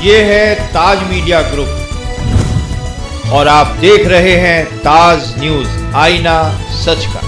ये है ताज media group और आप देख रहे हैं ताज न्यूज, आईना सच का।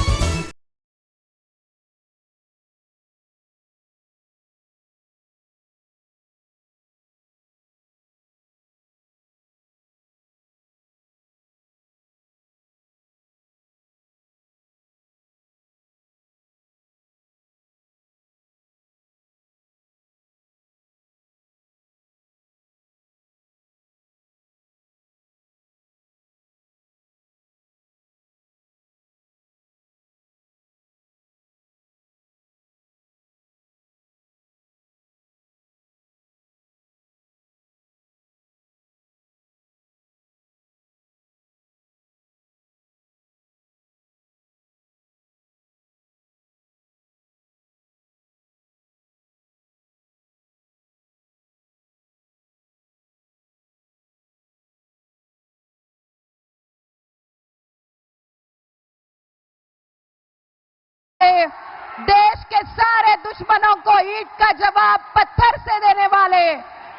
देश के सारे दुश्मनों को ईंट का जवाब पत्थर से देने वाले,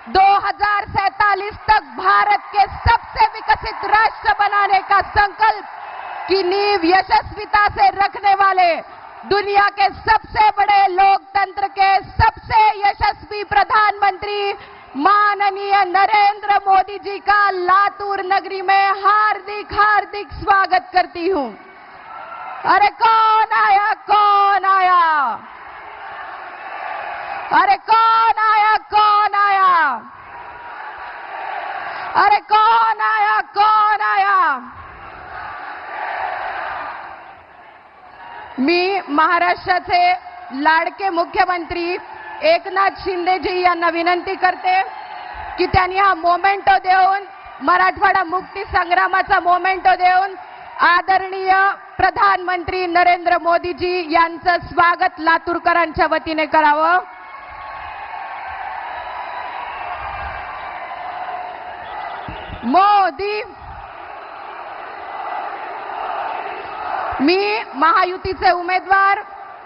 2047 तक भारत के सबसे विकसित राष्ट्र बनाने का संकल्प की नींव यशस्विता से रखने वाले, दुनिया के सबसे बड़े लोकतंत्र के सबसे यशस्वी प्रधानमंत्री माननीय नरेंद्र मोदी जी का लातूर नगरी में हार्दिक हार्दिक स्वागत करती हूं। अरे कौन आया, कौन आया? अरे कौन आया, कौन आया? अरे कौन आया, कौन आया? मी महाराष्ट्राचे लाडके मुख्यमंत्री एकनाथ शिंदे जी यांना विनंती करते की त्यांनी हा मोमेंटो देऊन, मराठवाडा मुक्ती संग्रामाचा मोमेंटो देऊन आदरणीय प्रधानमंत्री नरेंद्र मोदी जी यांचं स्वागत लातूरकरांच्या वतीने करावं। मोदी, मी महायुतीचे उमेदवार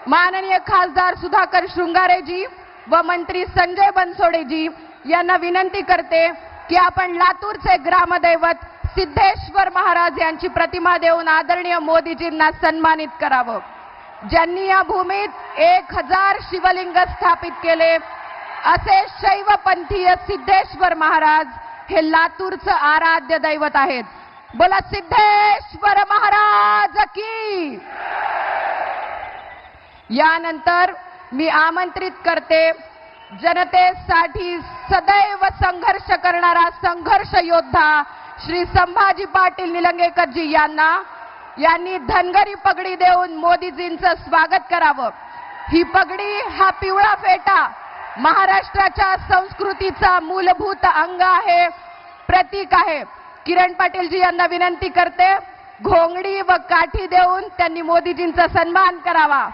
माननीय खासदार सुधाकर शृंगारेजी व मंत्री संजय बनसोडेजी यांना विनंती करते की आपण लातूरचे ग्रामदैवत सिद्धेश्वर महाराज यांची प्रतिमा देऊन आदरणीय मोदीजींना सन्मानित करावं। ज्यांनी या भूमीत 1000 शिवलिंग स्थापित केले असे शैवपंथीय सिद्धेश्वर महाराज हे लातूरचं आराध्य दैवत आहेत। बोला सिद्धेश्वर महाराज की। यानंतर मी आमंत्रित करते जनतेसाठी सदैव संघर्ष करणारा संघर्ष योद्धा श्री संभाजी पाटील निलंगेकर जी यांनी धनगरी पगडी देऊन मोदीजींचं स्वागत करावं। ही पगडी, हा पिवळा फेटा महाराष्ट्राच्या संस्कृतीचा मूलभूत अंग आहे, प्रतीक आहे। किरण पाटील जी यांना विनंती करते, घोंगडी व काठी देऊन त्यांनी मोदीजींचा सन्मान करावा।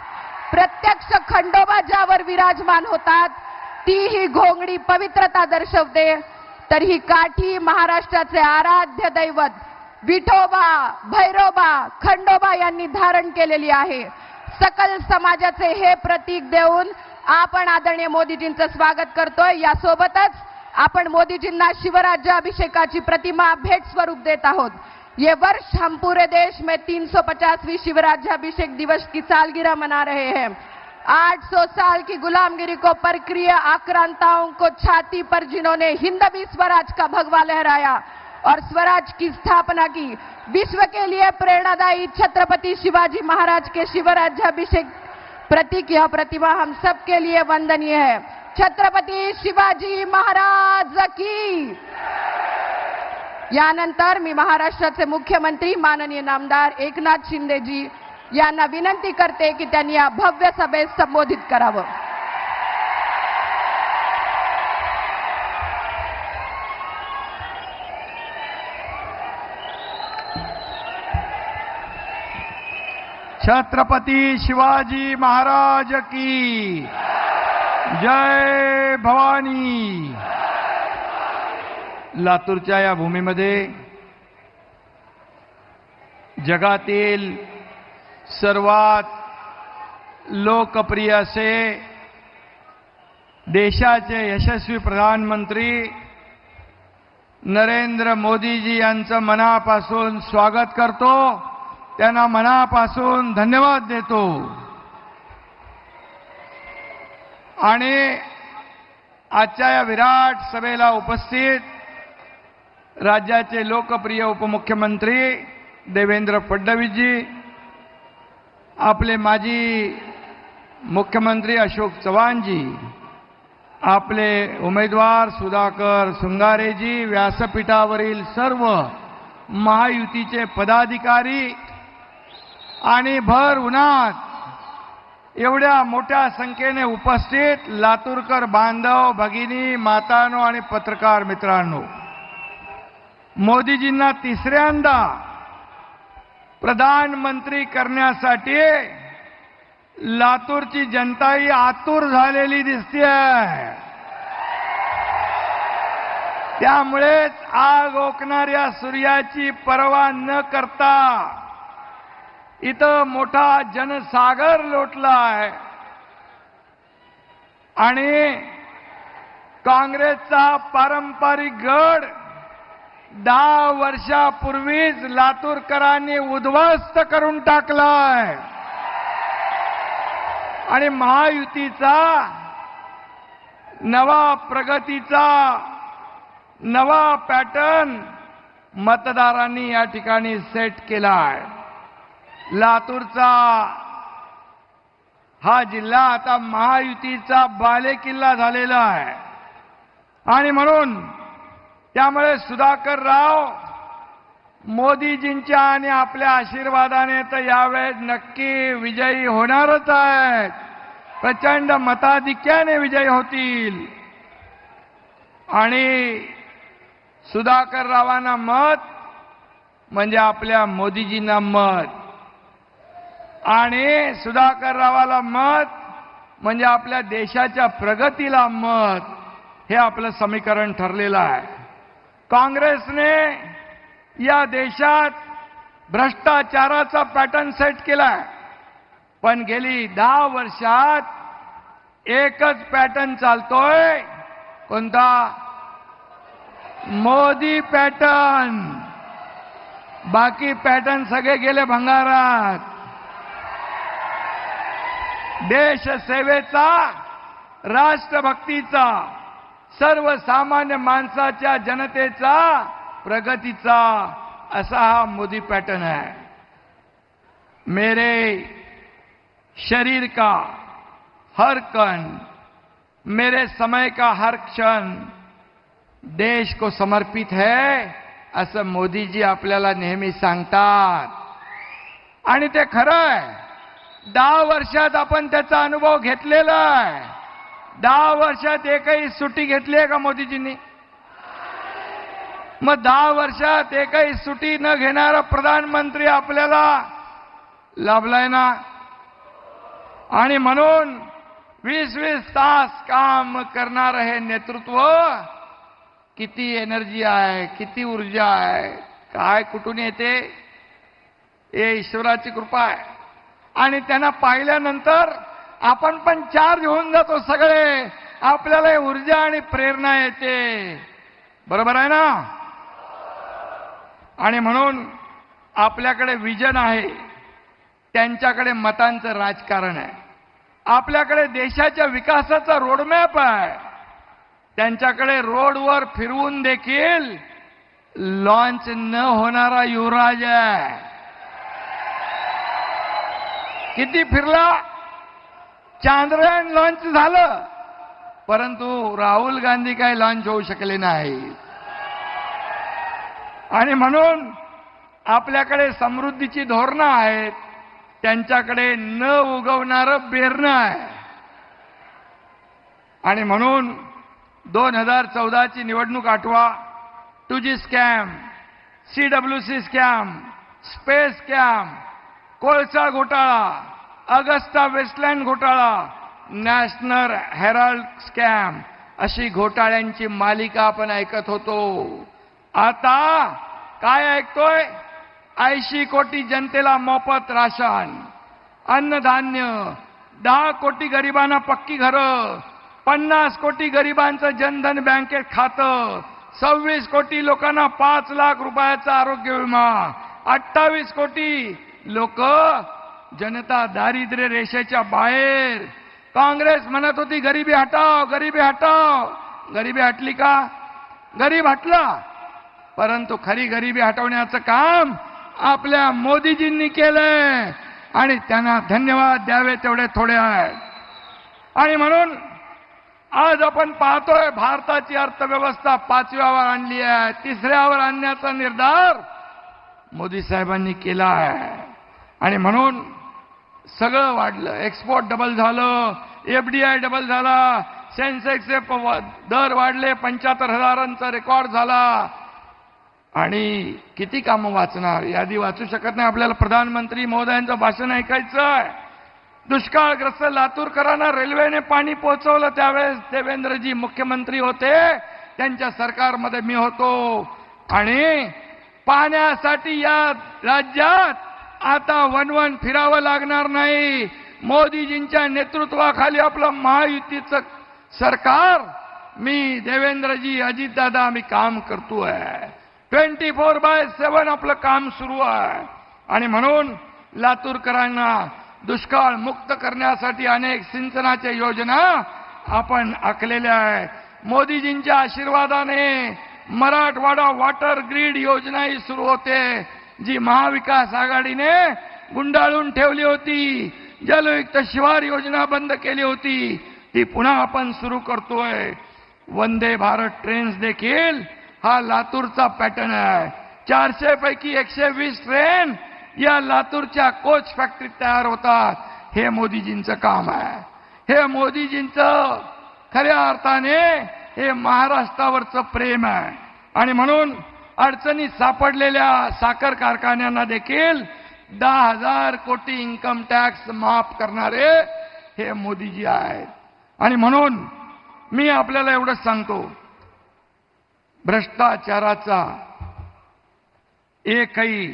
प्रत्यक्ष खंडोबा ज्यावर विराजमान होतात ती ही घोंगडी पवित्रता दर्शवते, तर ही काठी महाराष्ट्राचे आराध्य दैवत विठोबा, भैरोबा, खंडोबा यांनी धारण केलेली आहे। सकल समाजाचे हे प्रतीक देऊन आपण आदरणीय मोदीजींचं स्वागत करतोय। यासोबतच आपण मोदीजींना शिवराज्याभिषेकाची प्रतिमा भेट स्वरूप देत आहोत। ये वर्ष हम पूरे देश में 350वीं शिवराज्याभिषेक दिवस की सालगिरह मना रहे हैं। 800 साल की गुलामगिरी को परक्रिय आक्रांताओं को छाती पर जिन्होंने हिंदवी स्वराज का भगवा लहराया और स्वराज की स्थापना की, विश्व के लिए प्रेरणादायी छत्रपति शिवाजी महाराज के शिवराज्याभिषेक प्रतीक यह प्रतिमा हम सब के लिए वंदनीय है। छत्रपति शिवाजी महाराज की। यानंतर मी महाराष्ट्राचे मुख्यमंत्री माननीय नामदार एकनाथ शिंदे जी यांना विनंती करते की त्यांनी या भव्य सभेस संबोधित करावं। छत्रपति शिवाजी महाराज की जय भवानी। लातूरच्या या भूमीमध्ये जगातील सर्वात लोकप्रिय असे देशाचे यशस्वी प्रधानमंत्री नरेंद्र मोदीजी यांचं मनापासून स्वागत करतो, त्यांना मनापासून धन्यवाद देतो। आणि आजच्या या विराट सभेला उपस्थित राज्याचे लोकप्रिय उपमुख्यमंत्री देवेंद्र फडणवीसजी, आपले माजी मुख्यमंत्री अशोक चव्हाणजी, आपले उमेदवार सुधाकर सुंगारेजी, व्यासपीठावरील सर्व महायुतीचे पदाधिकारी आणि भर उन्हात एवढ्या मोठ्या संख्येने उपस्थित लातूरकर बांधव, भगिनी, मातांनो आणि पत्रकार मित्रांनो, मोदीजींना तिसऱ्यांदा प्रधानमंत्री करण्यासाठी लातूरची जनताही आतुर झालेली दिसतेय। त्यामुळेच आग ओकणाऱ्या सूर्याची पर्वा न करता इथं मोठा जनसागर लोटलाय आणि काँग्रेसचा पारंपरिक गड 10 वर्षापूर्वीच लातूरकरांनी उद्ध्वस्त करून टाकलाय आणि महायुतीचा नवा प्रगतीचा नवा पॅटर्न मतदारांनी या ठिकाणी सेट केलाय। लातूरचा हा जिल्हा आता महायुतीचा बालेकिल्ला झालेला आहे आणि म्हणून त्यामुळे सुधाकर राव मोदीजींच्या आणि आपल्या आशीर्वादाने तर यावेळेस नक्की विजयी होणारच आहेत, प्रचंड मताधिक्याने विजयी होतील। आणि सुधाकर रावांना मत म्हणजे आपल्या मोदीजींना मत आणि सुधाकर रावाला मत म्हणजे आपल्या देशाच्या प्रगतीला मत, हे आपलं समीकरण ठरलेलं आहे। काँग्रेसने या देशात भ्रष्टाचाराचा पॅटर्न सेट केलाय, पण गेली 10 वर्षात एकच पॅटर्न चालतोय, कोणता? मोदी पॅटर्न। बाकी पॅटर्न सगळे गेले भंगारात। देशसेवेचा, राष्ट्रभक्तीचा, सर्वसामान्य माणसाच्या जनतेचा, प्रगतीचा असा हा मोदी पॅटर्न है। मेरे शरीर का हर कण, मेरे समय का हर क्षण देश को समर्पित है, असं मोदीजी आपल्याला नेहमी सांगतात आणि ते खरं आहे। 10 वर्षात आपण त्याचा अनुभव घेतलेला आहे। 10 वर्षात एकही सुट्टी घेतली आहे का मोदीजींनी? मग 10 वर्षात एकही सुट्टी न घेणारा प्रधानमंत्री आपल्याला लाभलाय ना। आणि म्हणून 20-20 तास काम करणारं हे नेतृत्व किती एनर्जी आहे, किती ऊर्जा आहे, काय कुठून येते? हे ईश्वराची कृपा आहे। आणि त्यांना पाहिल्यानंतर आपण पण चार्ज होऊन जातो सगळे, आपल्याला ऊर्जा आणि प्रेरणा येते। बरोबर आहे ना? आणि म्हणून आपल्याकडे विजन आहे, त्यांच्याकडे मतांचं राजकारण आहे। आपल्याकडे देशाच्या विकासाचा रोडमॅप आहे, त्यांच्याकडे रोडवर फिरवून देखील लॉन्च न होणारा युवराज आहे। किती फिरला? चांद्रयान लॉन्च झालं, परंतु राहुल गांधी काही लॉन्च होऊ शकले नाही। आणि म्हणून आपल्याकडे समृद्धीची धोरणं आहेत, त्यांच्याकडे न उगवणारं बेरणं आहे। आणि म्हणून 2014ची निवडणूक आठवा, 2G scam, CWC scam, space scam, कोळसा घोटाळा, अगस्टा वेस्टलँड घोटाळा, नॅशनल हेराल्ड स्कॅम, अशी घोटाळ्यांची मालिका आपण ऐकत होतो। आता काय ऐकतोय? 80 कोटी जनतेला मोफत राशन, अन्नधान्य, 10 कोटी गरिबांना पक्की घरं, 50 कोटी गरिबांचं जनधन बँकेत खातं, 26 कोटी लोकांना 5 लाख रुपयाचा आरोग्य विमा, 28 कोटी लोक जनता दारिद्र्य रेषेच्या बाहेर. काँग्रेस म्हणत होती गरिबी हटाव, गरिबी हटाव. गरिबी हटली का? गरीब हटला, परंतु खरी गरिबी हटवण्याचं काम आपल्या मोदीजींनी केलंय आणि त्यांना धन्यवाद द्यावे तेवढे थोडे आहेत. आणि म्हणून आज आपण पाहतोय भारताची अर्थव्यवस्था 5व्यावर आणली आहे, 3ऱ्यावर आणण्याचा निर्धार मोदी साहेबांनी केला आहे. आणि म्हणून सगळं वाढलं, एक्सपोर्ट डबल झालं, एफडीआय डबल झाला, सेन्सेक्सचे दर वाढले, 75,000चा रेकॉर्ड झाला. आणि किती कामं वाचणार, यादी वाचू शकत नाही. आपल्याला प्रधानमंत्री महोदयांचं भाषण ऐकायचं आहे. दुष्काळग्रस्त लातूरकरांना रेल्वेने पाणी पोहोचवलं, त्यावेळेस देवेंद्रजी मुख्यमंत्री होते, त्यांच्या सरकारमध्ये मी होतो. आणि पाण्यासाठी या राज्यात आता वनवन फिरावं लागणार नाही. मोदीजींच्या नेतृत्वाखाली आपलं महायुतीचं सरकार, मी देवेंद्रजी, अजितदादा, आम्ही काम करतोय. 24/7 आपलं काम सुरू आहे. आणि म्हणून लातूरकरांना दुष्काळ मुक्त करण्यासाठी अनेक सिंचनाच्या योजना आपण आखलेल्या आहेत. मोदीजींच्या आशीर्वादाने मराठवाडा वॉटर ग्रीड योजनाही सुरू होते, जी महाविकास आघाडीने गुंडाळून ठेवली होती. जलयुक्त शिवार योजना बंद केली होती, ती पुन्हा आपण सुरू करतोय. वंदे भारत ट्रेन्स देखील हा लातूरचा पॅटर्न आहे. 400 पैकी 120 ट्रेन या लातूरच्या कोच फॅक्टरीत तयार होतात. हे मोदीजींचं काम आहे. हे मोदीजींचं खऱ्या अर्थाने हे महाराष्ट्रावरचं प्रेम आहे. आणि म्हणून अडचणीत सापडलेल्या साखर कारखान्यांना देखील 10,000 कोटी इन्कम टॅक्स माफ करणारे हे मोदीजी आहेत. आणि म्हणून मी आपल्याला एवढंच सांगतो, भ्रष्टाचाराचा एकही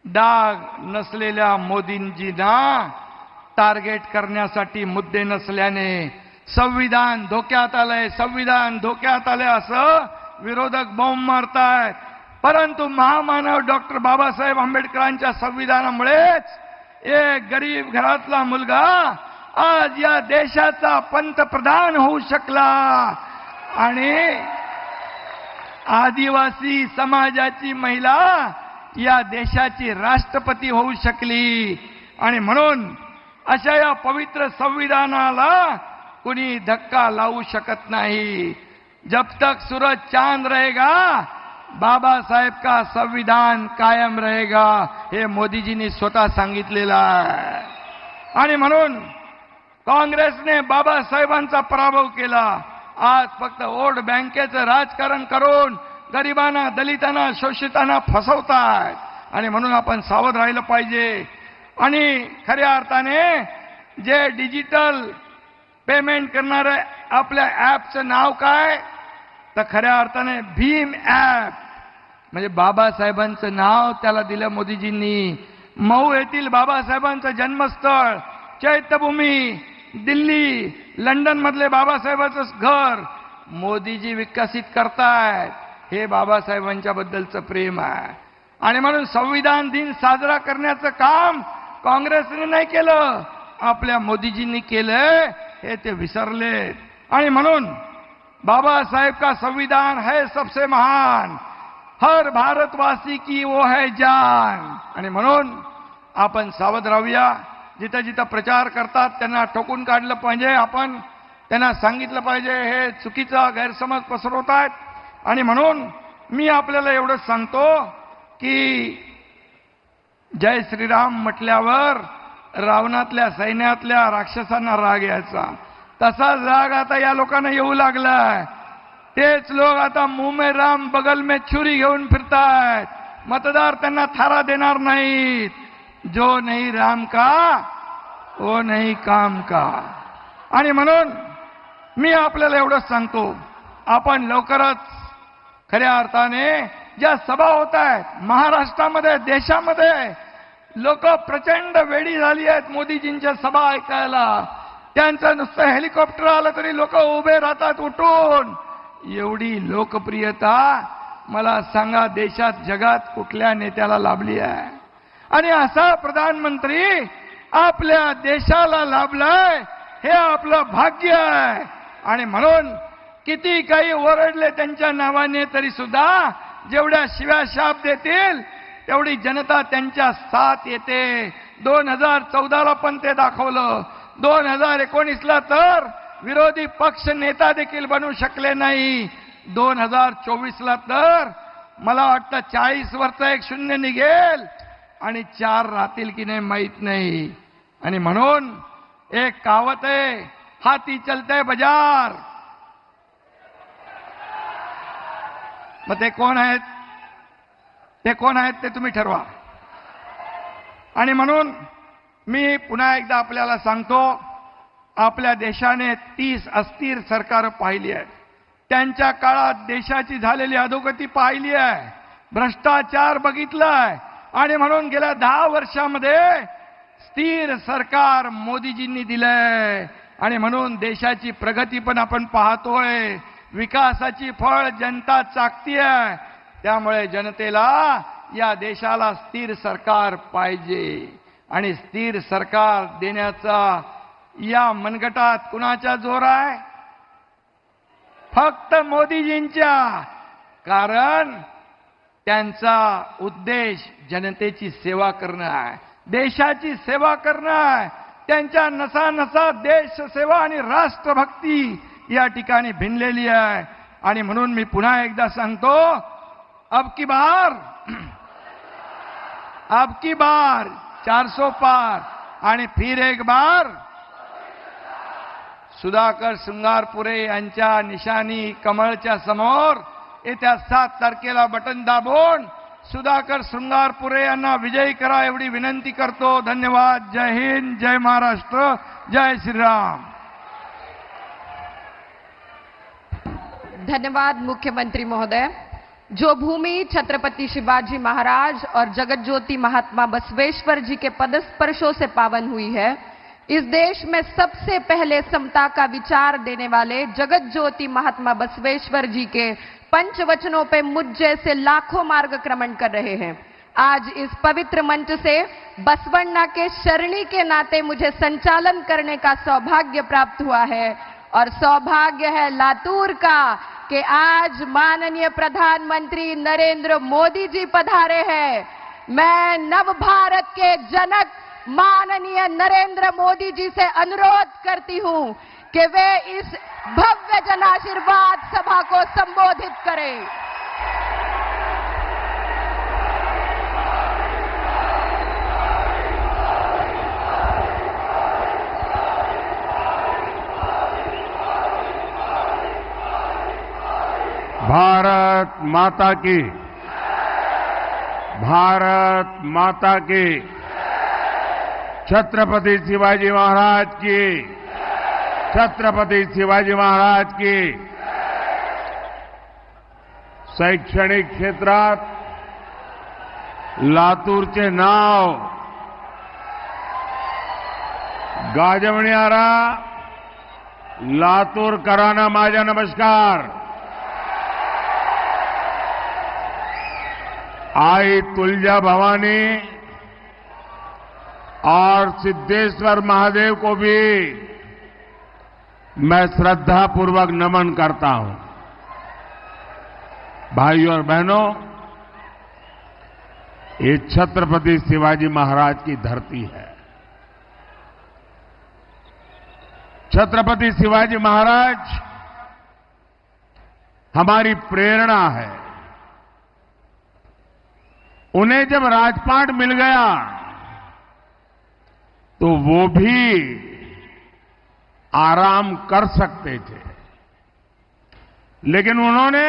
डाग नसलेल्या मोदींजींना टार्गेट करण्यासाठी मुद्दे नसल्याने संविधान धोक्यात आलंय, संविधान धोक्यात आलंय असं विरोधक बॉम्ब मारतायत. परंतु महामानव डॉक्टर बाबासाहेब आंबेडकरांच्या संविधानामुळेच एक गरीब घरातला मुलगा आज या देशाचा पंतप्रधान होऊ शकला आणि आदिवासी समाजाची महिला या देशाची राष्ट्रपती होऊ शकली. आणि म्हणून अशा या पवित्र संविधानाला कुणी धक्का लावू शकत नाही. जब तक सूरज चांद रहेगा, बाबा साहेब का संविधान कायम रहेगा, हे मोदीजींनी स्वतः सांगितलेलं आहे. आणि म्हणून काँग्रेसने बाबासाहेबांचा पराभव केला. आज फक्त वोट बँकेचं राजकारण करून गरिबांना, दलितांना, शोषितांना फसवतात. आणि म्हणून आपण सावध राहिलं पाहिजे. आणि खऱ्या अर्थाने जे डिजिटल पेमेंट करणारे आपल्या ॲपचं नाव काय, तर खऱ्या अर्थाने भीम ॲप, म्हणजे बाबासाहेबांचं नाव त्याला दिलं मोदीजींनी. मऊ येथील बाबासाहेबांचं जन्मस्थळ, चैत्यभूमी, दिल्ली, लंडन मधले बाबासाहेबांचं घर मोदीजी विकसित करतायत. हे बाबासाहेबांच्या बद्दलचं प्रेम आहे. आणि म्हणून संविधान दिन साजरा करण्याचं काम काँग्रेसने नाही केलं, आपल्या मोदीजींनी केलंय, हे ते विसरले. आणि म्हणून बाबा साहेब का संविधान है सबसे महान, हर भारतवासी की वो है जान. आणि म्हणून आपण सावध राहूया. जिथं जिथं प्रचार करतात त्यांना ठोकून काढलं पाहिजे. आपण त्यांना सांगितलं पाहिजे हे चुकीचा गैरसमज पसरवत आहेत. आणि म्हणून मी आपल्याला एवढंच सांगतो की जय श्रीराम म्हटल्यावर रावणातल्या सैन्यातल्या राक्षसांना राग यायचा, तसाच राग आता या लोकांना येऊ लागलाय. तेच लोक आता मुंह में राम बगल में छुरी घेऊन फिरतायत. मतदार त्यांना थारा देणार नाहीत. जो नहीं राम का वो नहीं काम का. आणि म्हणून मी आपल्याला एवढंच सांगतो, आपण लवकरच खऱ्या अर्थाने ज्या सभा होत आहेत महाराष्ट्रामध्ये, देशामध्ये, लोक प्रचंड वेडी झाली आहेत मोदीजींच्या सभा ऐकायला. त्यांचं नुसतं हेलिकॉप्टर आलं तरी लोक उभे राहतात उठून. एवढी लोकप्रियता मला सांगा देशात जगात कुठल्या नेत्याला लाभली आहे? आणि असा प्रधानमंत्री आपल्या देशाला लाभलाय हे आपलं भाग्य आहे. आणि म्हणून किती काही ओरडले त्यांच्या नावाने तरी सुद्धा जेवढ्या शिव्या शाप देतील तेवढी जनता त्यांच्या साथ येते. 2014ला पण ते दाखवलं. 2019ला तर विरोधी पक्ष नेता देखील बनू शकले नाही. 2024ला तर मला वाटतं 40 वरचा एक शून्य निघेल आणि 4 राहतील की नाही माहित नाही. आणि म्हणून एक कहावत आहे, हाती चलते बाजार. मग ते कोण आहेत? ते कोण आहेत ते तुम्ही ठरवा. आणि म्हणून मी पुन्हा एकदा आपल्याला सांगतो, आपल्या देशाने 30 अस्थिर सरकार पाहिली आहेत. त्यांच्या काळात देशाची झालेली अधोगती पाहिली आहे, भ्रष्टाचार बघितलाय. आणि म्हणून गेल्या 10 वर्षामध्ये स्थिर सरकार मोदीजींनी दिलंय. आणि म्हणून देशाची प्रगती पण आपण पाहतोय, विकासाची फळ जनता चाखतीये. त्यामुळे जनतेला या देशाला स्थिर सरकार पाहिजे. आणि स्थिर सरकार देण्याचा या मनगटात कुणाचा जोर आहे? फक्त मोदीजींच्या. कारण त्यांचा उद्देश जनतेची सेवा करणं आहे, देशाची सेवा करणं आहे. त्यांच्या नसा नसा देश सेवा आणि राष्ट्रभक्ती या ठिकाणी भिनलेली आहे. आणि म्हणून मी पुन्हा एकदा सांगतो, अब की बार 400 पार. आणि फिर एक बार सुधाकर शृंगारपुरे यांच्या निशाणी कमळच्या समोर येत्या 7 तारखेला बटन दाबून सुधाकर शृंगारपुरे यांना विजयी करा एवढी विनंती करतो. धन्यवाद. जय हिंद, जय महाराष्ट्र, जय श्रीराम. धन्यवाद मुख्यमंत्री महोदय. जो भूमि छत्रपति शिवाजी महाराज और जगत ज्योति महात्मा बसवेश्वर जी के पदस्पर्शों से पावन हुई है, इस देश में सबसे पहले समता का विचार देने वाले जगत ज्योति महात्मा बसवेश्वर जी के पंचवचनों पे मुझ जैसे लाखों मार्गक्रमण कर रहे हैं. आज इस पवित्र मंच से बसवण्णा के शरणी के नाते मुझे संचालन करने का सौभाग्य प्राप्त हुआ है. और सौभाग्य है लातूर का कि आज माननीय प्रधानमंत्री नरेंद्र मोदी जी पधारे हैं. मैं नव भारत के जनक माननीय नरेंद्र मोदी जी से अनुरोध करती हूं कि वे इस भव्य जनाशीर्वाद सभा को संबोधित करें. भारत माता की, भारत माता की, छत्रपति शिवाजी महाराज की, छत्रपति शिवाजी महाराज की. शैक्षणिक क्षेत्रात लातूरचे नाव गाजवणारा लातूरकरांना माझा नमस्कार. आई तुलजा भवानी और सिद्धेश्वर महादेव को भी मैं श्रद्धापूर्वक नमन करता हूं. भाइयों और बहनों, ये छत्रपति शिवाजी महाराज की धरती है. छत्रपति शिवाजी महाराज हमारी प्रेरणा है. उन्हें जब राजपाट मिल गया तो वो भी आराम कर सकते थे, लेकिन उन्होंने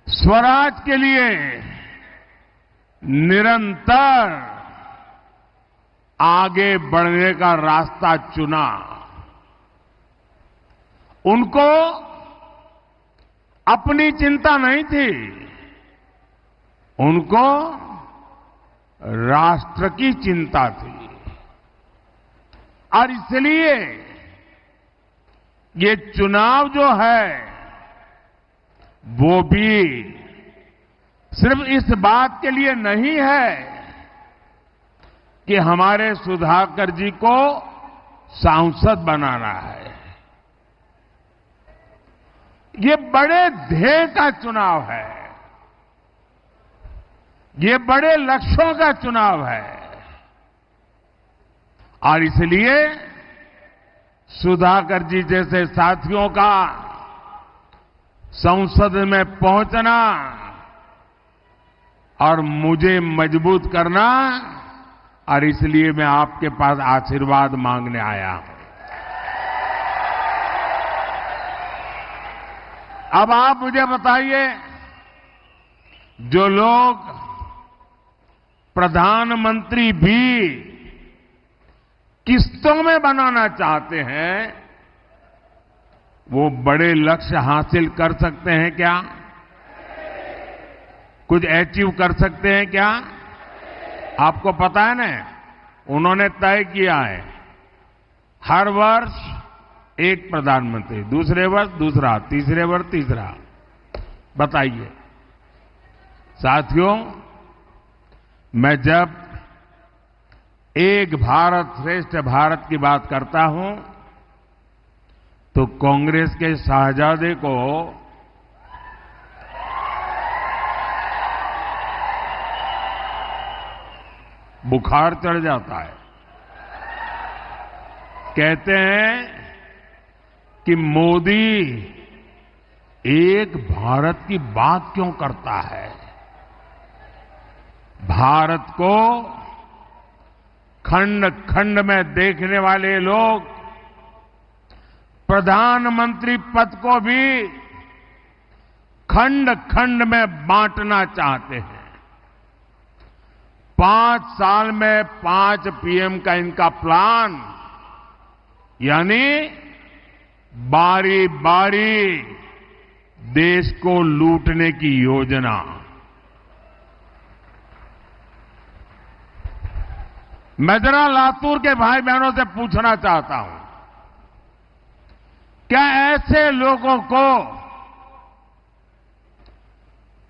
स्वराज के लिए निरंतर आगे बढ़ने का रास्ता चुना. उनको अपनी चिंता नहीं थी, उनको राष्ट्र की चिंता थी. और इसलिए ये चुनाव जो है वो भी सिर्फ इस बात के लिए नहीं है कि हमारे सुधाकर जी को सांसद बनाना है। ये बड़े ध्येय का चुनाव है, ये बड़े लक्ष्यों का चुनाव है और इसलिए सुधाकर जी जैसे साथियों का संसद में पहुंचना और मुझे मजबूत करना, और इसलिए मैं आपके पास आशीर्वाद मांगने आया हूं। अब आप मुझे बताइए, जो लोग प्रधानमंत्री भी किस्तों में बनाना चाहते हैं, वो बड़े लक्ष्य हासिल कर सकते हैं क्या? कुछ अचीव कर सकते हैं क्या? आपको पता है ना, उन्होंने तय किया है हर वर्ष एक प्रधानमंत्री, दूसरे वर्ष दूसरा, तीसरे वर्ष तीसरा। बताइए साथियों, मैं जब एक भारत श्रेष्ठ भारत की बात करता हूं तो कांग्रेस के शाहजादे को बुखार चढ़ जाता है। कहते हैं कि मोदी एक भारत की बात क्यों करता है? भारत को खंड खंड में देखने वाले लोग प्रधानमंत्री पद को भी खंड खंड में बांटना चाहते हैं। 5 साल में 5 पीएम का इनका प्लान, यानी बारी बारी देश को लूटने की योजना। मैं जरा लातूर के भाई बहनों से पूछना चाहता हूं, क्या ऐसे लोगों को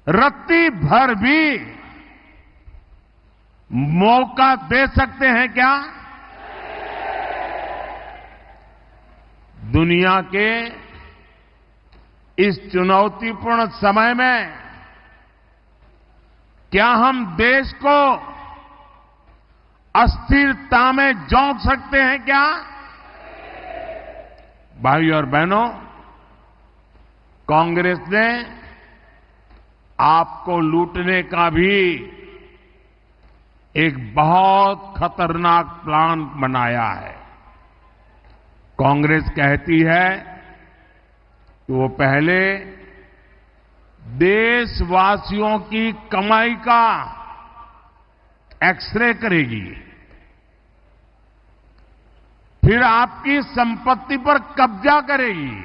रत्ती भर भी मौका दे सकते हैं क्या? दुनिया के इस चुनौतीपूर्ण समय में क्या हम देश को अस्थिरता में झोंक सकते हैं क्या? भाई और बहनों, कांग्रेस ने आपको लूटने का भी एक बहुत खतरनाक प्लान बनाया है। कांग्रेस कहती है कि वो पहले देशवासियों की कमाई का एक्सरे करेगी, फिर आपकी संपत्ति पर कब्जा करेगी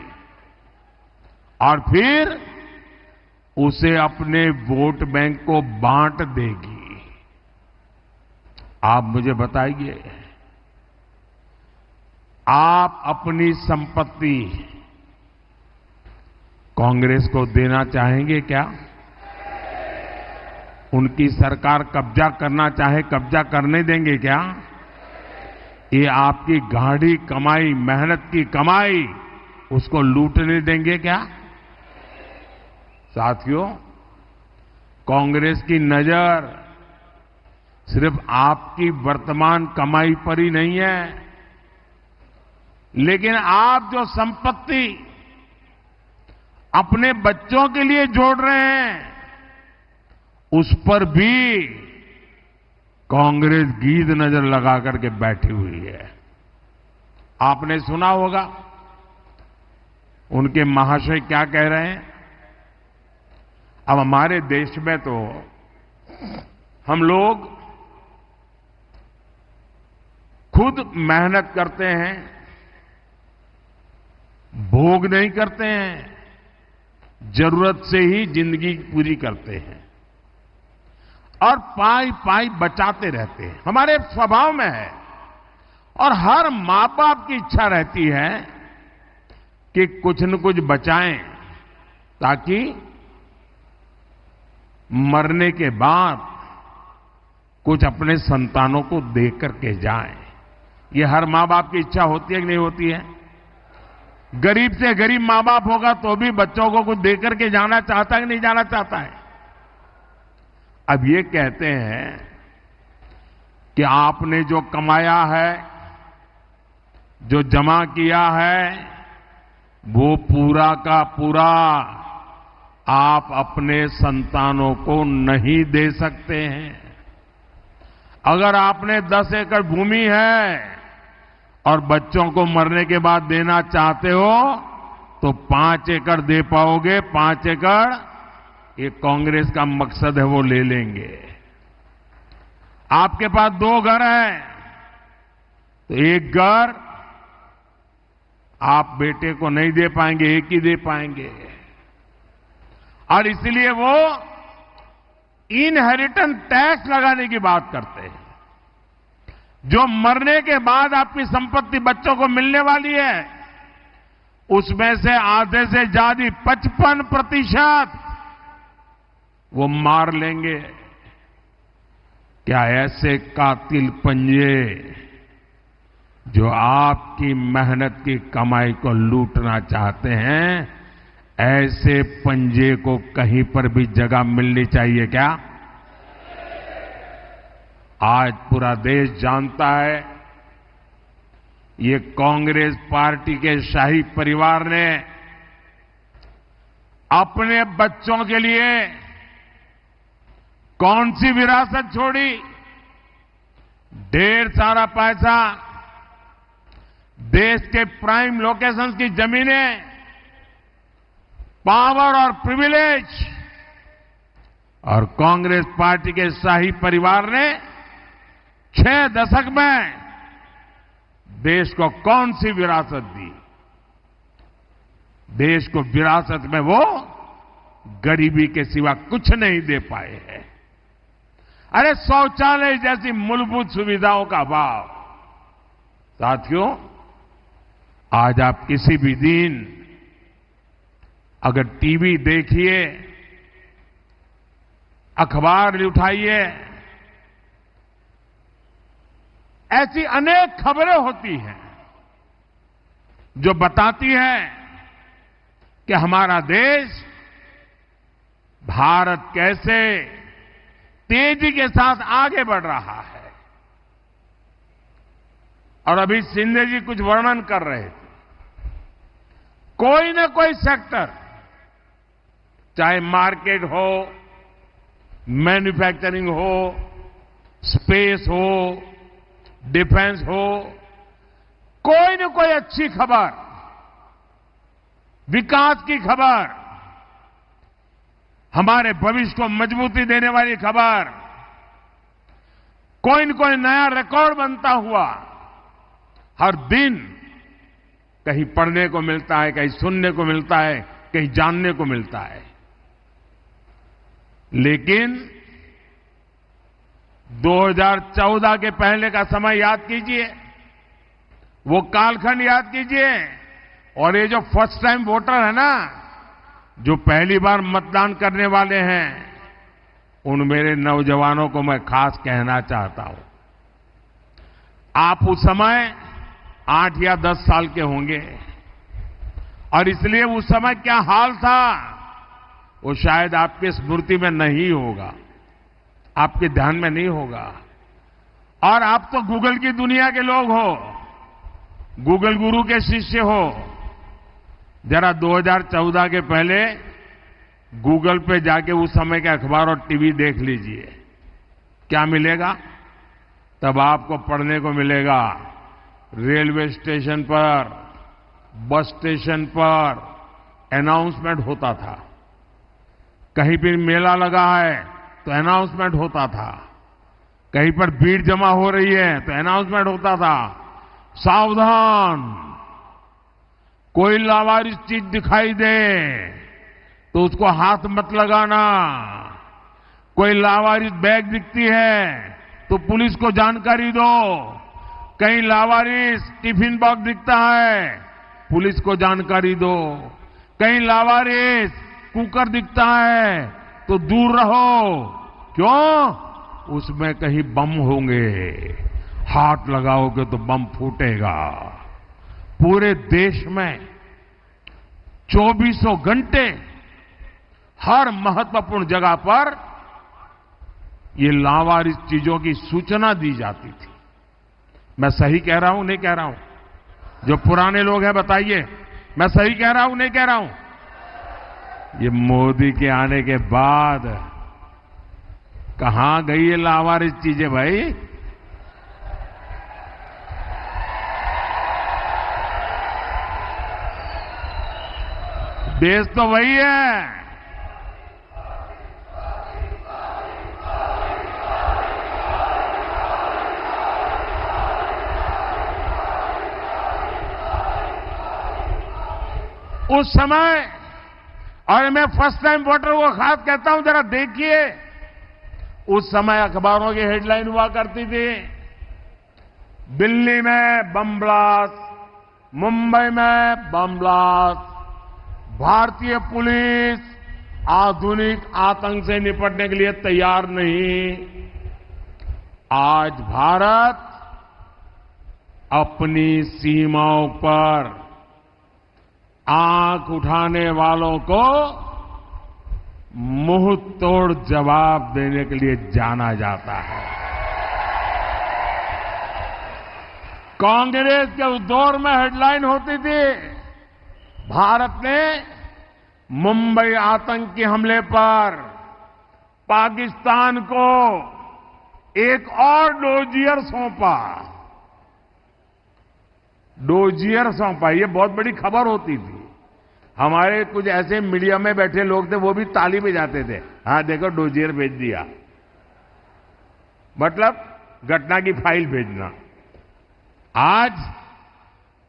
और फिर उसे अपने वोट बैंक को बांट देगी। आप मुझे बताइए, आप अपनी संपत्ति कांग्रेस को देना चाहेंगे क्या? उनकी सरकार कब्जा करना चाहे, कब्जा करने देंगे क्या? ये आपकी गाढ़ी कमाई, मेहनत की कमाई, उसको लूटने देंगे क्या? साथियों, कांग्रेस की नजर सिर्फ आपकी वर्तमान कमाई पर ही नहीं है, लेकिन आप जो संपत्ति अपने बच्चों के लिए जोड़ रहे हैं, उस पर भी कांग्रेस गीद नजर लगा करके बैठी हुई है। आपने सुना होगा उनके महाशय क्या कह रहे हैं। अब हमारे देश में तो हम लोग खुद मेहनत करते हैं, भोग नहीं करते हैं, जरूरत से ही जिंदगी पूरी करते हैं और पाई पाई बचाते रहते हैं। हमारे स्वभाव में है और हर मां बाप की इच्छा रहती है कि कुछ न कुछ बचाएं ताकि मरने के बाद कुछ अपने संतानों को दे करके जाएं। ये हर मां बाप की इच्छा होती है कि नहीं होती है? गरीब से गरीब मां बाप होगा तो भी बच्चों को कुछ दे करके जाना चाहता है कि नहीं जाना चाहता है? अब ये कहते हैं कि आपने जो कमाया है, जो जमा किया है, वो पूरा का पूरा आप अपने संतानों को नहीं दे सकते हैं। अगर आपने 10 एकड़ भूमि है और बच्चों को मरने के बाद देना चाहते हो तो 5 एकड़ दे पाओगे। 5 एकड़ ये कांग्रेस का मकसद है, वो ले लेंगे। आपके पास 2 घर हैं तो 1 घर आप बेटे को नहीं दे पाएंगे, 1 ही दे पाएंगे। और इसलिए वो इनहेरिटेंस टैक्स लगाने की बात करते हैं। जो मरने के बाद आपकी संपत्ति बच्चों को मिलने वाली है, उसमें से आधे से ज्यादा 55% वो मार लेंगे। क्या ऐसे कातिल पंजे जो आपकी मेहनत की कमाई को लूटना चाहते हैं, ऐसे पंजे को कहीं पर भी जगह मिलनी चाहिए क्या? आज पूरा देश जानता है ये कांग्रेस पार्टी के शाही परिवार ने अपने बच्चों के लिए कौन सी विरासत छोड़ी। ढेर सारा पैसा, देश के प्राइम लोकेशंस की जमीनें, पावर और प्रिविलेज, और कांग्रेस पार्टी के शाही परिवार ने 6 दशक में देश को कौन सी विरासत दी? देश को विरासत में वो गरीबी के सिवा कुछ नहीं दे पाए हैं। अरे शौचालय जैसी मूलभूत सुविधाओं का अभाव। साथियों, आज आप किसी भी दिन अगर टीवी देखिए, अखबार उठाइए, ऐसी अनेक खबरें होती हैं जो बताती हैं कि हमारा देश, भारत कैसे तेजी के साथ आगे बढ़ रहा है। और अभी शिंदे जी कुछ वर्णन कर रहे थे। कोई न कोई सेक्टर, चाहे मार्केट हो, मैन्युफैक्चरिंग हो, स्पेस हो, डिफेंस हो, कोई न कोई अच्छी खबर, विकास की खबर, हमारे भविष्य को मजबूती देने वाली खबर, कोई न कोई नया रिकॉर्ड बनता हुआ हर दिन कहीं पढ़ने को मिलता है, कहीं सुनने को मिलता है, कहीं जानने को मिलता है। लेकिन 2014 के पहले का समय याद कीजिए, वो कालखंड याद कीजिए, और ये जो फर्स्ट टाइम वोटर है ना, जो पहली बार मतदान करने वाले हैं, उन मेरे नौजवानों को मैं खास कहना चाहता हूं। आप उस समय 8 या 10 साल के होंगे, और इसलिए उस समय क्या हाल था वो शायद आपकी स्मृति में नहीं होगा, आपके ध्यान में नहीं होगा। और आप तो गूगल की दुनिया के लोग हो, गूगल गुरु के शिष्य हो। जरा 2014 के पहले गूगल पे जाके उस समय के अखबार और टीवी देख लीजिए, क्या मिलेगा? तब आपको पढ़ने को मिलेगा रेलवे स्टेशन पर, बस स्टेशन पर अनाउंसमेंट होता था। कहीं पर मेला लगा है तो अनाउंसमेंट होता था, कहीं पर भीड़ जमा हो रही है तो अनाउंसमेंट होता था, सावधान, कोई लावारिस चीज दिखाई दे तो उसको हाथ मत लगाना, कोई लावारिस बैग दिखती है तो पुलिस को जानकारी दो, कहीं लावारिस टिफिन बॉक्स दिखता है पुलिस को जानकारी दो, कहीं लावारिस कुकर दिखता है तो दूर रहो। क्यों? उसमें कहीं बम होंगे, हाथ लगाओगे तो बम फूटेगा। पूरे देश में 24 घंटे हर महत्वपूर्ण जगह पर ये लावारिस चीजों की सूचना दी जाती थी। मैं सही कह रहा हूं, नहीं कह रहा हूं? जो पुराने लोग हैं बताइए, मैं सही कह रहा हूं, नहीं कह रहा हूं? ये मोदी के आने के बाद कहां गई ये लावारिस चीजें भाई? देश तो वही है। उस समय, और मैं फर्स्ट टाइम वोटर को खास कहता हूं, जरा देखिए, उस समय अखबारों की हेडलाइन हुआ करती थी, दिल्ली में बम ब्लास्ट, मुंबई में बम ब्लास्ट, भारतीय पुलिस आधुनिक आतंक से निपटने के लिए तैयार नहीं। आज भारत अपनी सीमाओं पर आंख उठाने वालों को मुंह तोड़ जवाब देने के लिए जाना जाता है। कांग्रेस के उस दौर में हेडलाइन होती थी, भारत ने मुंबई आतंकी हमले पर पाकिस्तान को एक और डोजियर सौंपा। डोजियर सौंपा, ये बहुत बड़ी खबर होती थी। हमारे कुछ ऐसे मीडिया में बैठे लोग थे, वो भी ताली बजाते थे, हाँ देखो डोजियर भेज दिया, मतलब घटना की फाइल भेजना।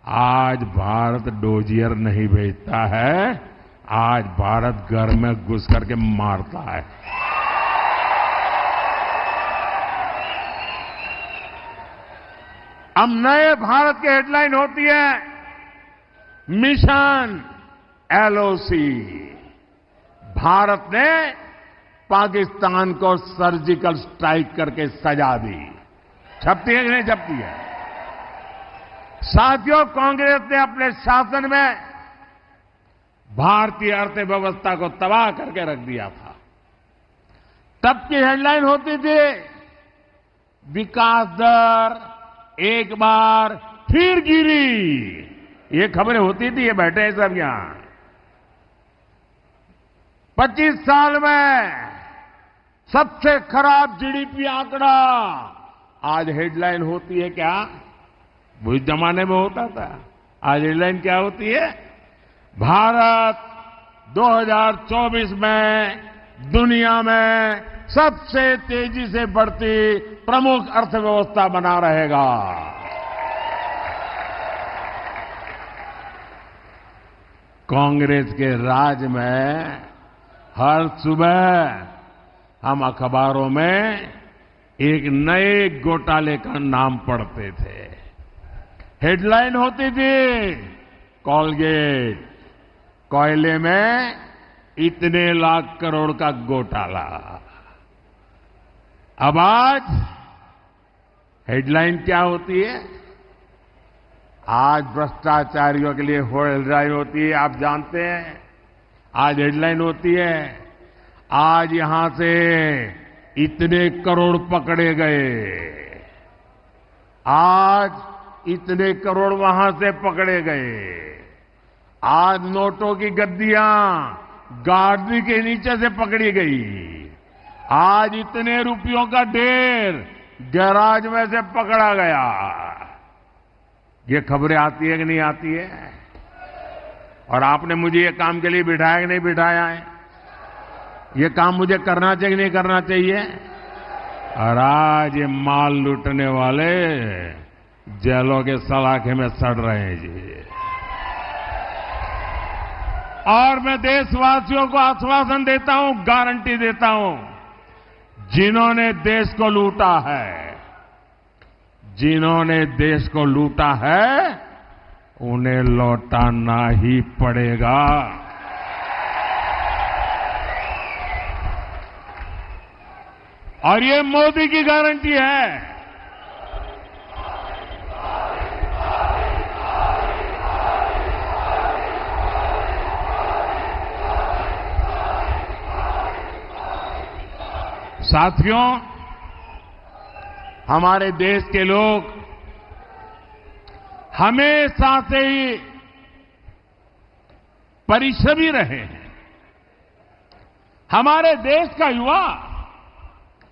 आज भारत डोजियर नहीं भेजता है, आज भारत घर में घुस करके मारता है। अब नए भारत की हेडलाइन होती है, मिशन एलओसी। भारत ने पाकिस्तान को सर्जिकल स्ट्राइक करके सजा दी। छपती है कि नहीं छपती है? साथियों, कांग्रेस ने अपने शासन में भारतीय अर्थव्यवस्था को तबाह करके रख दिया था। तब की हेडलाइन होती थी, विकास दर एक बार फिर गिरी। ये खबरें होती थी, ये बैठे हैं सब यहां। 25 साल में सबसे खराब जीडीपी आंकड़ा। आज हेडलाइन होती है क्या? वो जमाने में होता था। आज हेडलाइन क्या होती है? भारत 2024 में दुनिया में सबसे तेजी से बढ़ती प्रमुख अर्थव्यवस्था बना रहेगा। कांग्रेस के राज में हर सुबह हम अखबारों में एक नए घोटाले का नाम पढ़ते थे। हेडलाइन होती थी, कोलगेट कोयले में इतने लाख करोड़ का घोटाला। अब आज हेडलाइन क्या होती है? आज भ्रष्टाचारियों के लिए हेडलाइन होती है, आप जानते हैं। आज हेडलाइन होती है, आज यहां से इतने करोड़ पकड़े गए, आज इतने करोड़ वहां से पकड़े गए। आज नोटों की गद्दियां गाड़ी के नीचे से पकड़ी गई। आज इतने रुपयों का ढेर गैराज में से पकड़ा गया। ये खबरें आती है कि नहीं आती है? और आपने मुझे ये काम के लिए बिठाया कि नहीं बिठाया है? ये काम मुझे करना चाहिए कि नहीं करना चाहिए? और आज ये माल लूटने वाले जेलों के सलाखे में सड़ रहे हैं जी। और मैं देशवासियों को आश्वासन देता हूं, गारंटी देता हूं, जिन्होंने देश को लूटा है, जिन्होंने देश को लूटा है, उन्हें लौटाना ही पड़ेगा। और ये मोदी की गारंटी है। साथियों, हमारे देश के लोग हमेशा से ही परिश्रमी रहे हैं। हमारे देश का युवा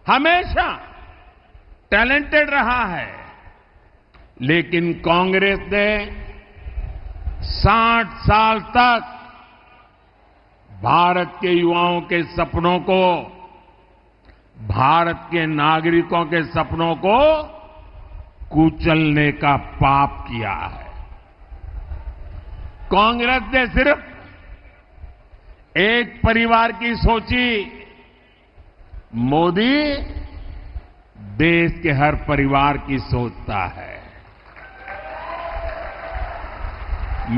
हमेशा टैलेंटेड रहा है, लेकिन कांग्रेस ने 60 साल तक भारत के युवाओं के सपनों को, भारत के नागरिकों के सपनों को कुचलने का पाप किया है। कांग्रेस ने सिर्फ एक परिवार की सोची, मोदी देश के हर परिवार की सोचता है।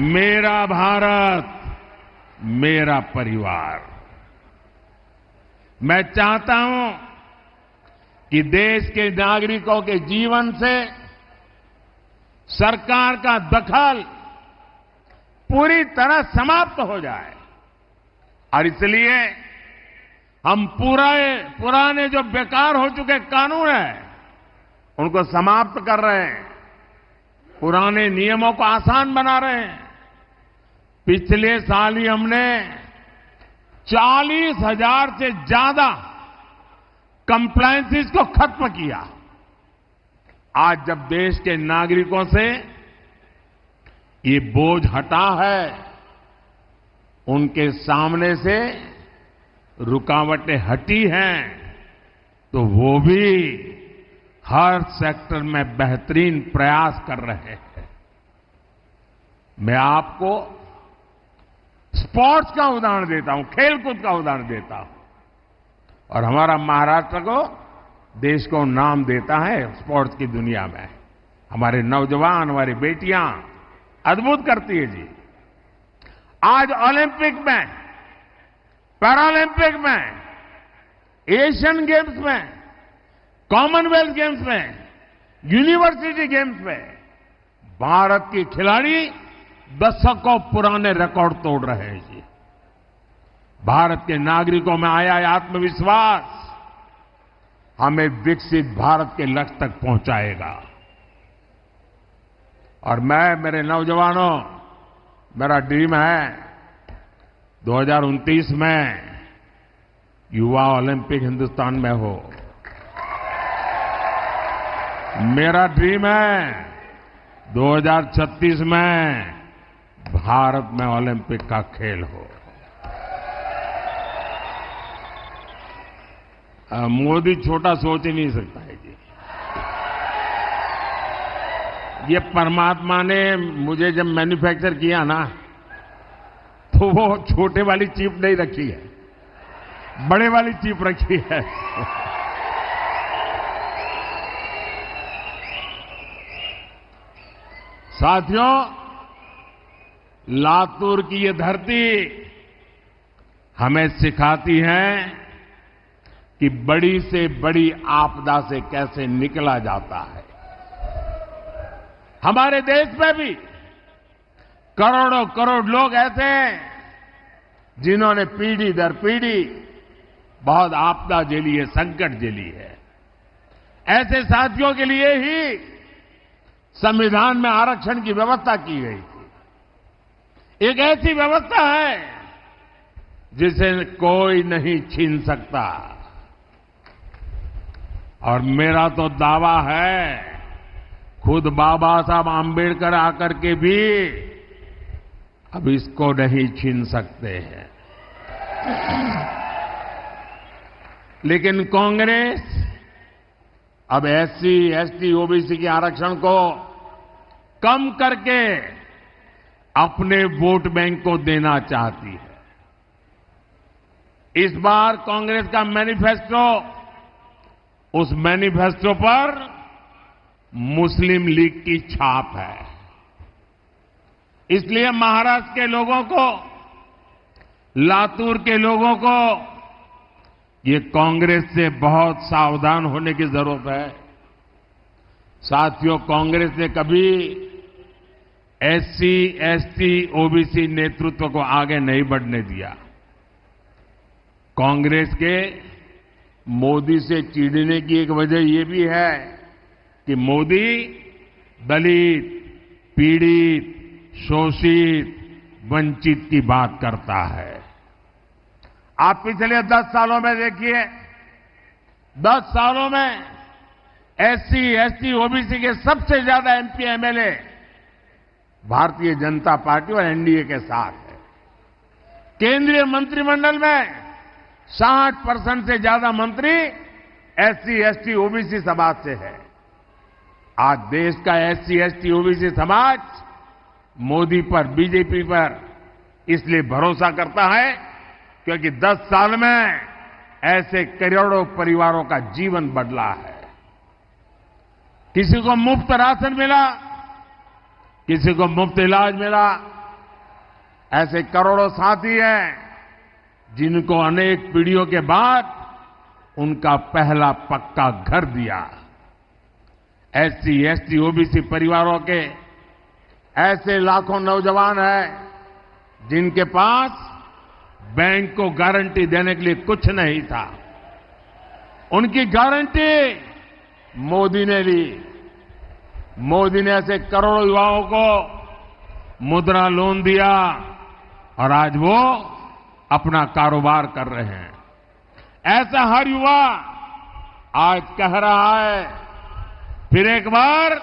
मेरा भारत, मेरा परिवार। मैं चाहता हूं कि देश के नागरिकों के जीवन से सरकार का दखल पूरी तरह समाप्त हो जाए, और इसलिए हम पुराने जो बेकार हो चुके कानून हैं उनको समाप्त कर रहे हैं, पुराने नियमों को आसान बना रहे हैं। पिछले साल ही हमने 40,000 से ज्यादा कंप्लायंसेस को खत्म किया। आज जब देश के नागरिकों से ये बोझ हटा है, उनके सामने से रुकावटें हटी हैं, तो वो भी हर सेक्टर में बेहतरीन प्रयास कर रहे हैं। मैं आपको स्पोर्ट्स का उदाहरण देता हूं, खेलकूद का उदाहरण देता हूं, और हमारा महाराष्ट्र को देश को नाम देता है स्पोर्ट्स की दुनिया में। हमारे नौजवान, हमारी बेटियां अद्भुत करती है जी। आज ओलंपिक में, पैरालंपिक में, एशियन गेम्स में, कॉमनवेल्थ गेम्स में, यूनिवर्सिटी गेम्स में भारत की खिलाड़ी दशकों पुराने रिकॉर्ड तोड़ रहे हैं जी। भारत के नागरिकों में आया आत्मविश्वास हमें विकसित भारत के लक्ष्य तक पहुंचाएगा। और मेरे नौजवानों, मेरा ड्रीम है 2029 में युवा ओलंपिक हिंदुस्तान में हो। मेरा ड्रीम है 2036 में भारत में ओलंपिक का खेल हो। मोदी छोटा सोच ही नहीं सकता है जी। ये परमात्मा ने मुझे जब मैन्युफैक्चर किया ना, तो वो छोटे वाली चिप नहीं रखी है, बड़े वाली चिप रखी है। साथियों, लातूर की ये धरती हमें सिखाती है कि बड़ी से बड़ी आपदा से कैसे निकला जाता है। हमारे देश में भी करोड़ों करोड़ लोग ऐसे हैं जिन्होंने पीढ़ी दर पीढ़ी बहुत आपदा झेली है, संकट झेली है। ऐसे साथियों के लिए ही संविधान में आरक्षण की व्यवस्था की गई थी। एक ऐसी व्यवस्था है जिसे कोई नहीं छीन सकता। और मेरा तो दावा है, खुद बाबा साहब आंबेडकर आकर के भी अब इसको नहीं छीन सकते हैं। लेकिन कांग्रेस अब एससी, एसटी, ओबीसी के आरक्षण को कम करके अपने वोट बैंक को देना चाहती है। इस बार कांग्रेस का मैनिफेस्टो, उस मैनिफेस्टो पर मुस्लिम लीग की छाप है। इसलिए महाराष्ट्र के लोगों को, लातूर के लोगों को ये कांग्रेस से बहुत सावधान होने की जरूरत है। साथियों, कांग्रेस ने कभी एससी, एसटी, ओबीसी नेतृत्व को आगे नहीं बढ़ने दिया। कांग्रेस के मोदी से चिढ़ने की एक वजह ये भी है कि मोदी दलित, पीड़ित, शोषित, वंचित की बात करता है। आप पिछले 10 सालों में देखिए, 10 सालों में एससी, एसटी, ओबीसी के सबसे ज्यादा MP, MLA Bharatiya Janata party और एनडीए के साथ है। केंद्रीय मंत्रिमंडल में 60% से ज्यादा मंत्री एससी, एसटी, ओबीसी समाज से है। आज देश का एससी, एसटी, ओबीसी समाज मोदी पर, बीजेपी पर इसलिए भरोसा करता है क्योंकि 10 साल में ऐसे करोड़ों परिवारों का जीवन बदला है। किसी को मुफ्त राशन मिला, किसी को मुफ्त इलाज मिला। ऐसे करोड़ों साथी हैं जिनको अनेक पीढ़ियों के बाद उनका पहला पक्का घर दिया। एससी, एसटी, ओबीसी परिवारों के ऐसे लाखों नौजवान हैं जिनके पास बैंक को गारंटी देने के लिए कुछ नहीं था। उनकी गारंटी मोदी ने ली। मोदी ने ऐसे करोड़ों युवाओं को मुद्रा लोन दिया और आज वो अपना कारोबार कर रहे हैं। ऐसा हर युवा आज कह रहा है, फिर एक बार,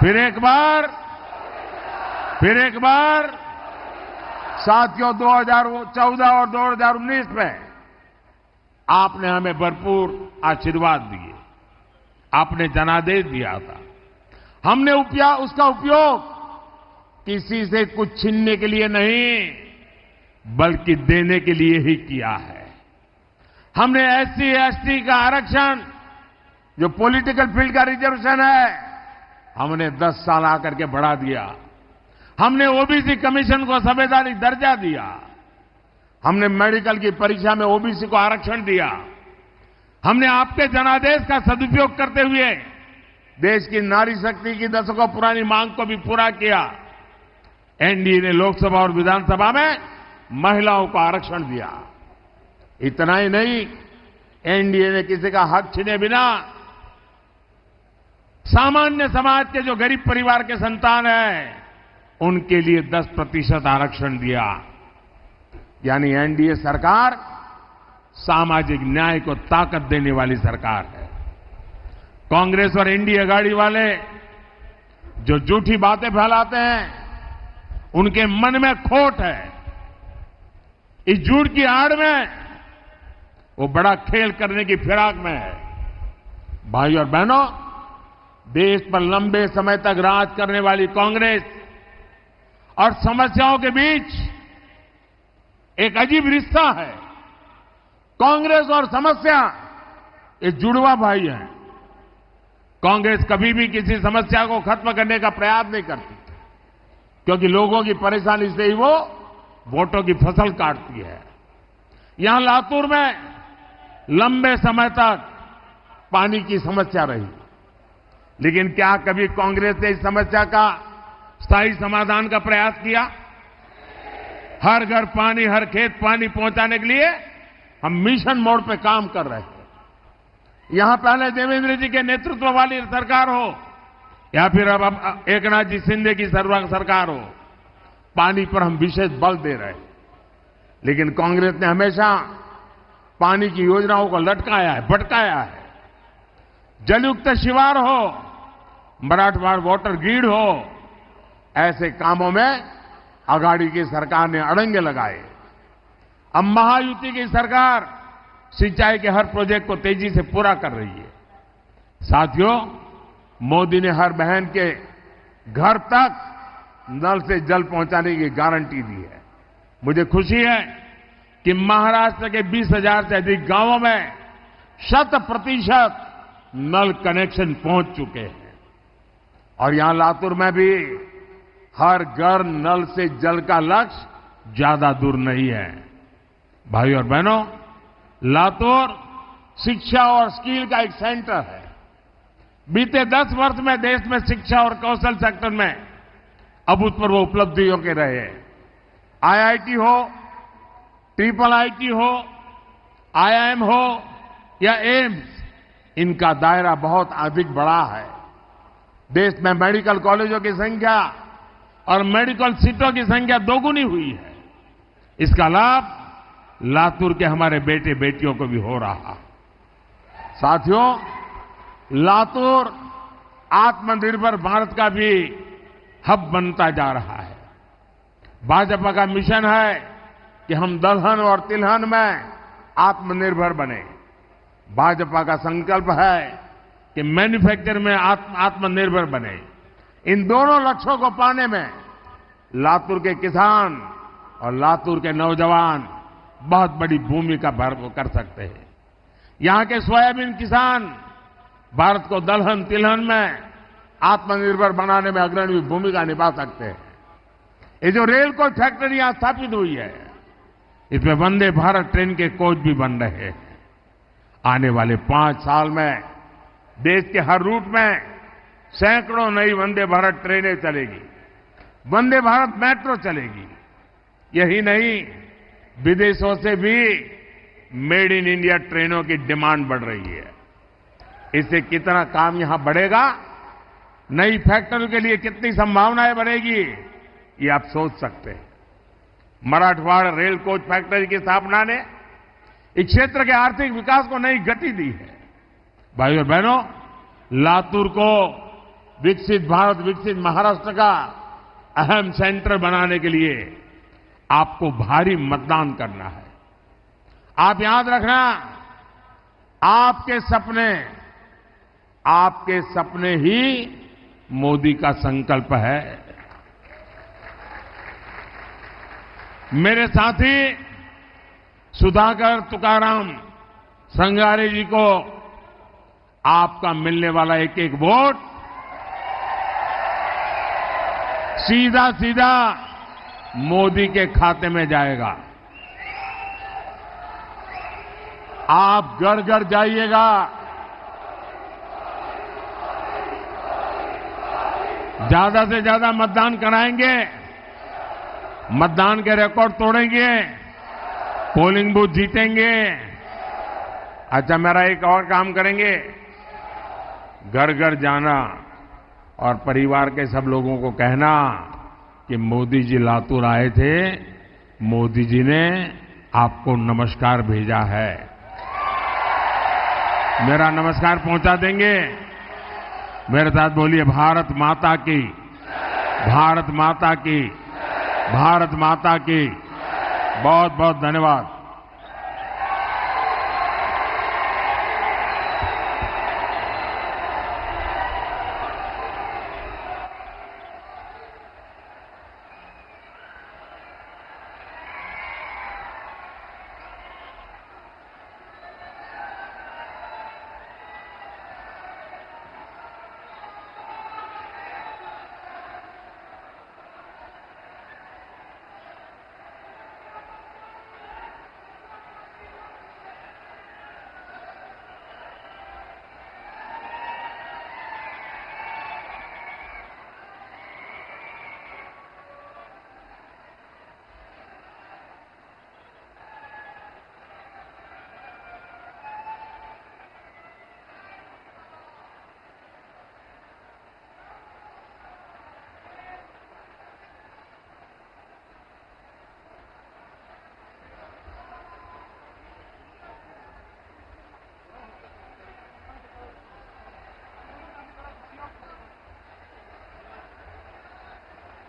फिर एक बार, फिर एक बार। साथियों, 2014 और 2019 में आपने हमें भरपूर आशीर्वाद दिए, आपने जनादेश दिया था। हमने उसका उपयोग किसी से कुछ छीनने के लिए नहीं, बल्कि देने के लिए ही किया है। हमने एससी, एसटी का आरक्षण, जो पॉलिटिकल फील्ड का रिजर्वेशन है, हमने 10 साल आकर के बढ़ा दिया। हमने ओबीसी कमीशन को संवैधानिक दर्जा दिया। हमने मेडिकल की परीक्षा में ओबीसी को आरक्षण दिया। हमने आपके जनादेश का सदुपयोग करते हुए देश की नारी शक्ति की दशकों पुरानी मांग को भी पूरा किया। एनडीए ने लोकसभा और विधानसभा में महिलाओं को आरक्षण दिया। इतना ही नहीं, एनडीए ने किसी का हक छीने बिना सामान्य समाज के जो गरीब परिवार के संतान हैं, उनके लिए 10% आरक्षण दिया। यानी एनडीए सरकार सामाजिक न्याय को ताकत देने वाली सरकार है। कांग्रेस और इंडिया गाड़ी वाले जो झूठी बातें फैलाते हैं, उनके मन में खोट है। इस झूठ की आड़ में वो बड़ा खेल करने की फिराक में है। भाई और बहनों, देश पर लंबे समय तक राज करने वाली कांग्रेस और समस्याओं के बीच एक अजीब रिश्ता है। कांग्रेस और समस्या ये जुड़वा भाई हैं। कांग्रेस कभी भी किसी समस्या को खत्म करने का प्रयास नहीं करती, क्योंकि लोगों की परेशानी से ही वो वोटों की फसल काटती है। यहां लातूर में लंबे समय तक पानी की समस्या रही, लेकिन क्या कभी कांग्रेस ने इस समस्या का स्थायी समाधान का प्रयास किया? हर घर पानी, हर खेत पानी पहुंचाने के लिए हम मिशन मोड पे काम कर रहे हैं। यहां पहले देवेंद्र जी के नेतृत्व वाली सरकार हो या फिर अब एकनाथ जी शिंदे की सरकार हो, पानी पर हम विशेष बल दे रहे हैं। लेकिन कांग्रेस ने हमेशा पानी की योजनाओं को लटकाया है, भटकाया है। जलयुक्त शिवार हो, मराठवाड़ वाटर ग्रिड हो, ऐसे कामों में अगाड़ी की सरकार ने अड़ंगे लगाए। अब महायुति की सरकार सिंचाई के हर प्रोजेक्ट को तेजी से पूरा कर रही है। साथियों, मोदी ने हर बहन के घर तक नल से जल पहुंचाने की गारंटी दी है। मुझे खुशी है कि महाराष्ट्र के 20,000 से अधिक गांवों में 100% नल कनेक्शन पहुंच चुके हैं। और यहां लातूर में भी हर घर नल से जल का लक्ष्य ज्यादा दूर नहीं है। भाई और बहनों, लातूर शिक्षा और स्किल का एक सेंटर है। बीते 10 वर्ष में देश में शिक्षा और कौशल सेक्टर में अभूतपूर्व उपलब्धियों के रहे हैं। आईआईटी हो, ट्रिपल आईटी हो, आईआईएम हो या एम्स, इनका दायरा बहुत अधिक बड़ा है। देश में मेडिकल कॉलेजों की संख्या और मेडिकल सीटों की संख्या दोगुनी हुई है। इसका लाभ लातूर के हमारे बेटे बेटियों को भी हो रहा। साथियों, लातूर आत्मनिर्भर भारत का भी हब बनता जा रहा है। भाजपा का मिशन है कि हम दलहन और तिलहन में आत्मनिर्भर बने। भाजपा का संकल्प है कि मैन्युफैक्चर में आत्मनिर्भर बने। इन दोनों लक्ष्यों को पाने में लातूर के किसान और लातूर के नौजवान बहुत बड़ी भूमिका कर सकते हैं। यहां के सोयाबीन किसान भारत को दलहन तिलहन में आत्मनिर्भर बनाने में अग्रणी भूमिका निभा सकते हैं। ये जो रेल कोच फैक्ट्री यहां स्थापित हुई है, इसमें वंदे भारत ट्रेन के कोच भी बन रहे हैं। आने वाले 5 साल में देश के हर रूट में सैकड़ों नई वंदे भारत ट्रेनें चलेगी, वंदे भारत मेट्रो चलेगी। यही नहीं, विदेशों से भी मेड इन इंडिया ट्रेनों की डिमांड बढ़ रही है। इससे कितना काम यहां बढ़ेगा, नई फैक्ट्री के लिए कितनी संभावनाएं बढ़ेगी, ये आप सोच सकते हैं। मराठवाड़ा रेल कोच फैक्ट्री की स्थापना ने इस क्षेत्र के आर्थिक विकास को नई गति दी है। भाइयों और बहनों, लातूर को विकसित भारत, विकसित महाराष्ट्र का अहम सेंटर बनाने के लिए आपको भारी मतदान करना है। आप याद रखना, आपके सपने ही मोदी का संकल्प है। मेरे साथी सुधाकर तुकाराम संगारे जी को आपका मिलने वाला एक एक वोट सीधा सीधा मोदी के खाते में जाएगा। आप घर घर जाइएगा, ज्यादा से ज्यादा मतदान कराएंगे, मतदान के रिकॉर्ड तोड़ेंगे, पोलिंग बूथ जीतेंगे। अच्छा, मेरा एक और काम करेंगे, घर घर जाना और परिवार के सब लोगों को कहना कि मोदी जी लातूर आए थे, मोदी जी ने आपको नमस्कार भेजा है। मेरा नमस्कार पहुंचा देंगे। मेरे साथ बोलिए, भारत माता की, भारत माता की, भारत माता की। बहुत बहुत धन्यवाद।